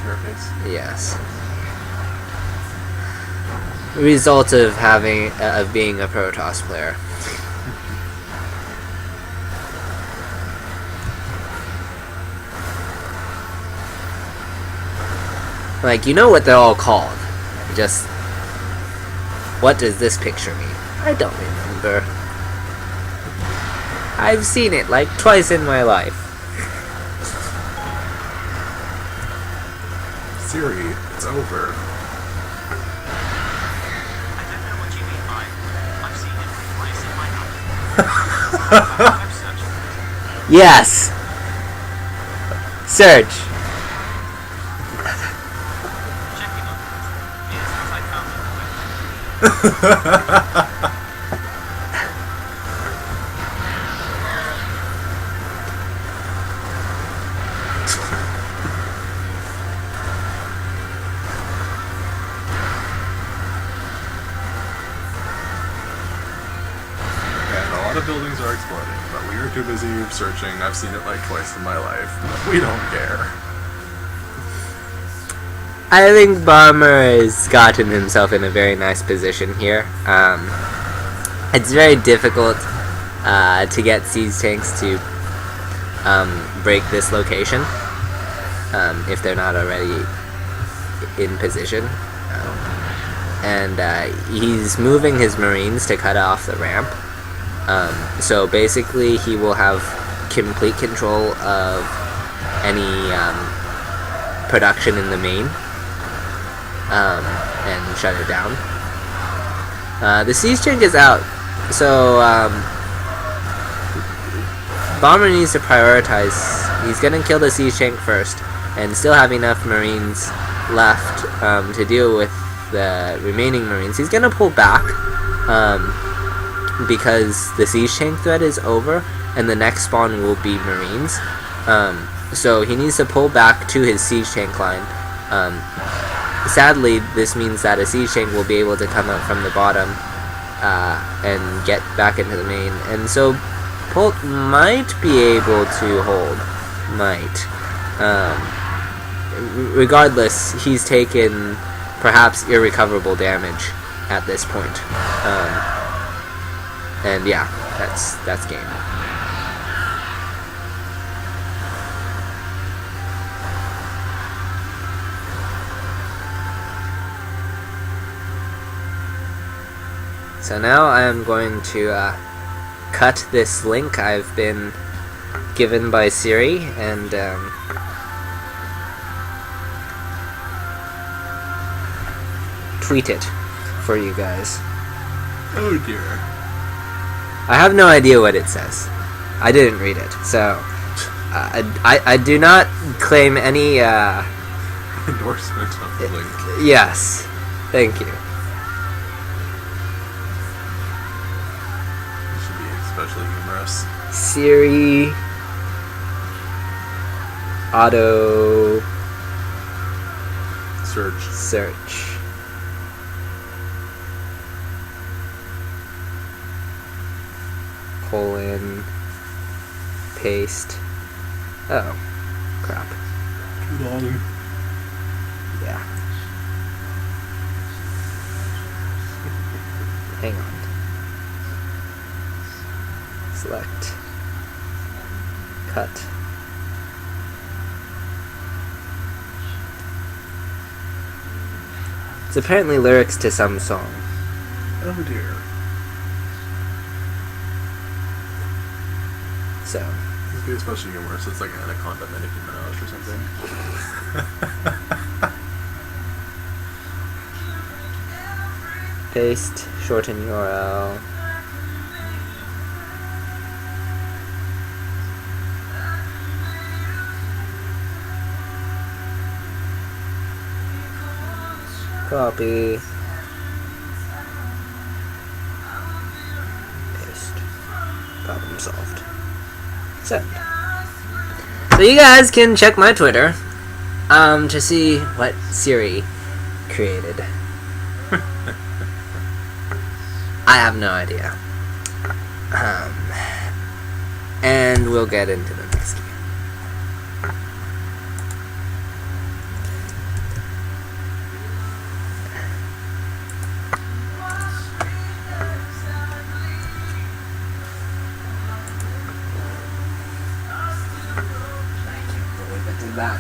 carapace. Yes. Result of being a Protoss player. Like, you know what they're all called. Just, what does this picture mean? I don't remember. I've seen it like twice in my life. Siri, it's over. I don't know what you mean by I've seen it twice in my life. I'm searching. Yes! Search. Checking on it. Yes, I found it. Buildings are exploding, but we are too busy searching. I've seen it like twice in my life. We don't care. I think Bomber has gotten himself in a very nice position here. It's very difficult to get siege tanks to break this location if they're not already in position. And he's moving his Marines to cut off the ramp. So basically he will have complete control of any production in the main and shut it down. The siege tank is out, so Bomber needs to prioritize. He's gonna kill the siege tank first and still have enough Marines left to deal with the remaining Marines. He's gonna pull back because the siege tank threat is over and the next spawn will be Marines. So he needs to pull back to his siege tank line. Sadly, this means that a siege tank will be able to come out from the bottom and get back into the main. And so Pult might be able to hold. Might. Regardless, he's taken perhaps irrecoverable damage at this point. And yeah, that's game. So now I am going to cut this link I've been given by Siri and tweet it for you guys. Oh dear. I have no idea what it says. I didn't read it, so I do not claim any endorsement of the link. Yes, thank you. It should be especially humorous. Siri auto search. Colon, paste. Oh, crap. Too long. Yeah. Hang on. Select. Cut. It's apparently lyrics to some song. Oh dear. So. This would be especially humorous. It's like an Anaconda Nicki Minaj or something. Paste, shorten URL. Copy. Paste. Problem solved. Send. So you guys can check my Twitter to see what Siri created. I have no idea. And we'll get into the next game. than that.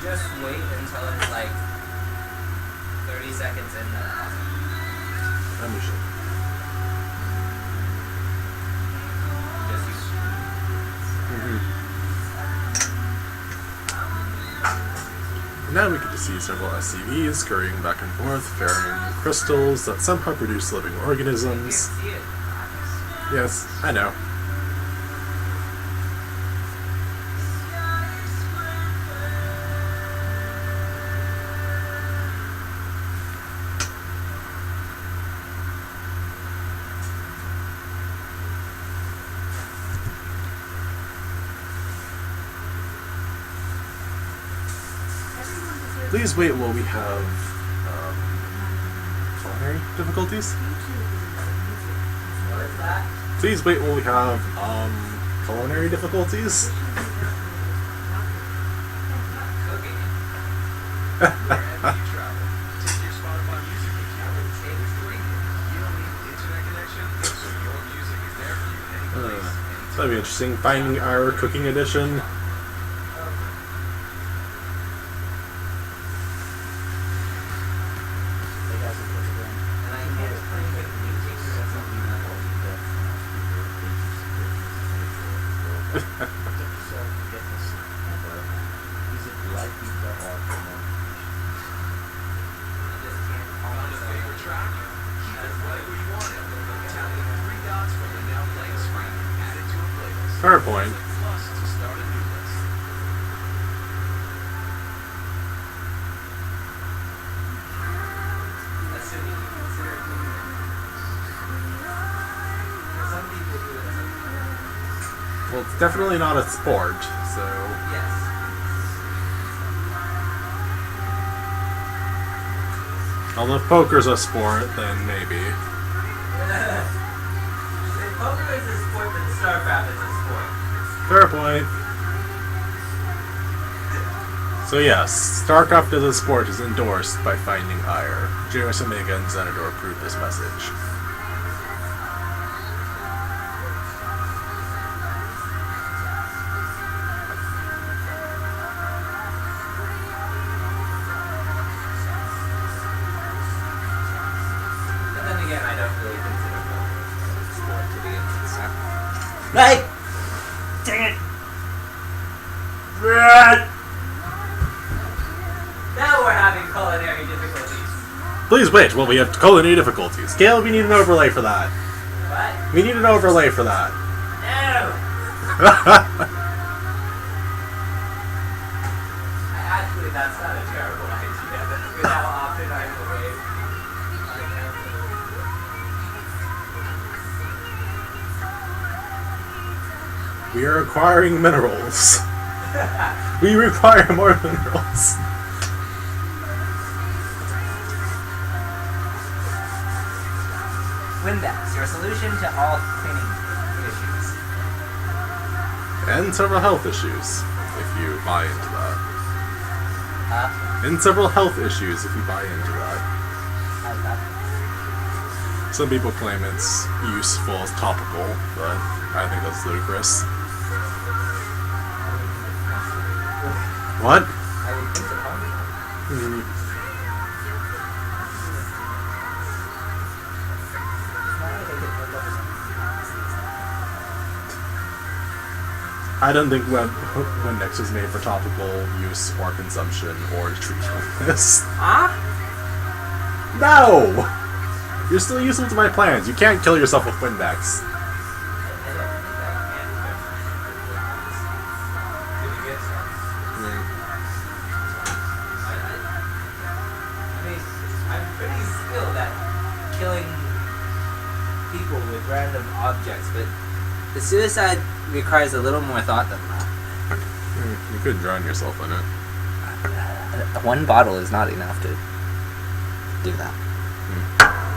Just wait until it's like 30 seconds in the I'm usually. just use Now we get to see several SCVs scurrying back and forth, ferrying crystals that somehow produce living organisms. see it. Yes, I know. Please wait while we have culinary difficulties. What is that? Please wait while we have culinary difficulties. Cooking. Wherever you travel, take your Spotify music with you. It's free. You don't need an internet connection, so your music is there for you any place, So that'd be interesting. Finding our cooking edition. And I can't play with music, so that's not Found a favorite track? Keep it right where you want it. Tap the three dots from the now playing screen. Add it to a playlist. Fair point. Click plus to start a new list. assuming you consider it cooking. Some people do it as a Well, it's definitely not a sport, so yes. although if poker's a sport, then maybe. If poker is a sport, then StarCraft is a sport. Fair point. So yes, StarCraft as a sport is endorsed by Finding Aiur. Jairus Omega and Zenador approve this message. But then again, I don't really consider poker a sport to begin with. So. Hey! Dang it! Now we're having culinary difficulties. Please wait while we have culinary difficulties. Gail, we need an overlay for that. What? We need an overlay for that. No! Actually, that's not a terrible idea. With how often I'm away on account of We are acquiring minerals. We require more minerals. Windex, your solution to all cleaning issues. And several health issues, if you buy into that. And several health issues, if you buy into that. How's that? Some people claim it's useful as topical, but I think that's ludicrous. What? I would think so. I don't think Windex was made for topical use or consumption or to treat illness. Huh? No! You're still useful to my plans. You can't kill yourself with Windex. I'm pretty skilled at killing people with random objects, but the suicide requires a little more thought than that. You could drown yourself in it. One bottle is not enough to do that.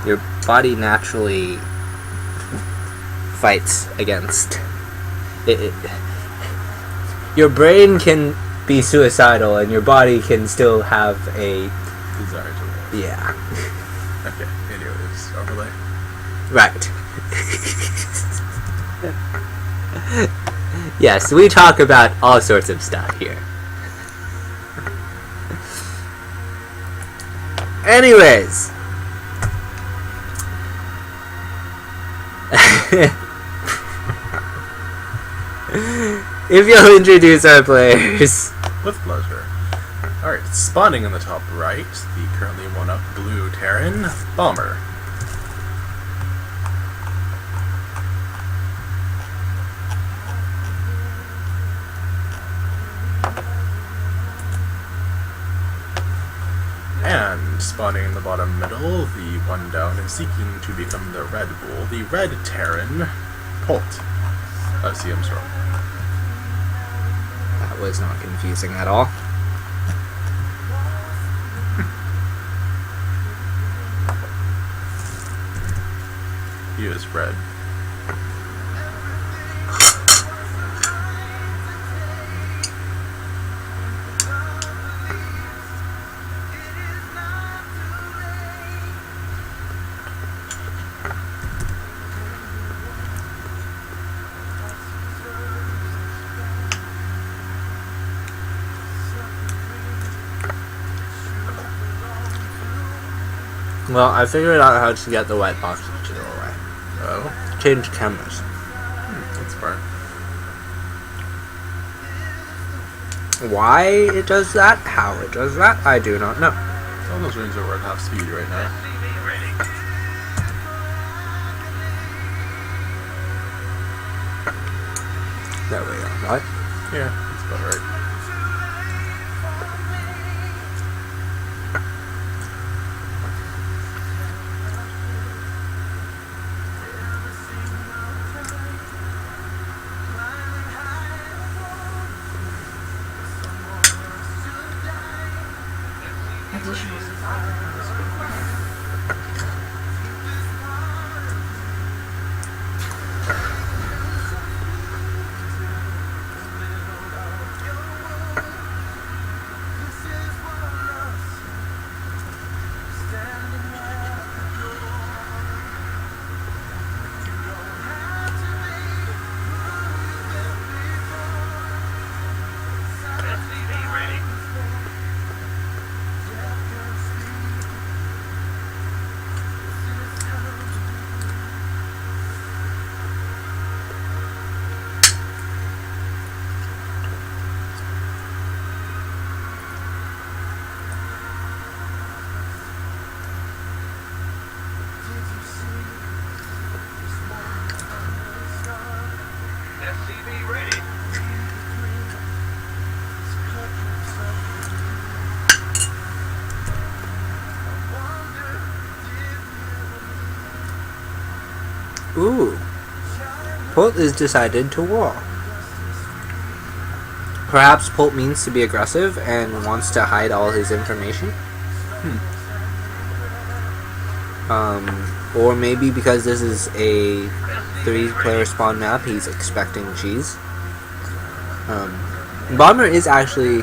Your body naturally fights against it. Your brain can be suicidal, and your body can still have a Desire to live. yeah. Okay, anyways, overlay. Right. Yes, we talk about all sorts of stuff here. Anyways. If you'll introduce our players. With pleasure. Alright, spawning in the top right, the currently 1-up blue Terran, Bomber. And spawning in the bottom middle, the 1 down and seeking to become the Red Bull, the red Terran, Polt. See him strong. That was not confusing at all. He is red. Well, I figured out how to get the white boxes to go away. Oh, Change cameras. that's smart. Why it does that, how it does that, I do not know. All those rings are at half speed right now. There we go, right? Yeah, that's about right. SCV ready. Ooh. Polt is decided to war. Perhaps Polt means to be aggressive and wants to hide all his information. Or maybe because this is a 3-player spawn map, he's expecting cheese. Bomber is actually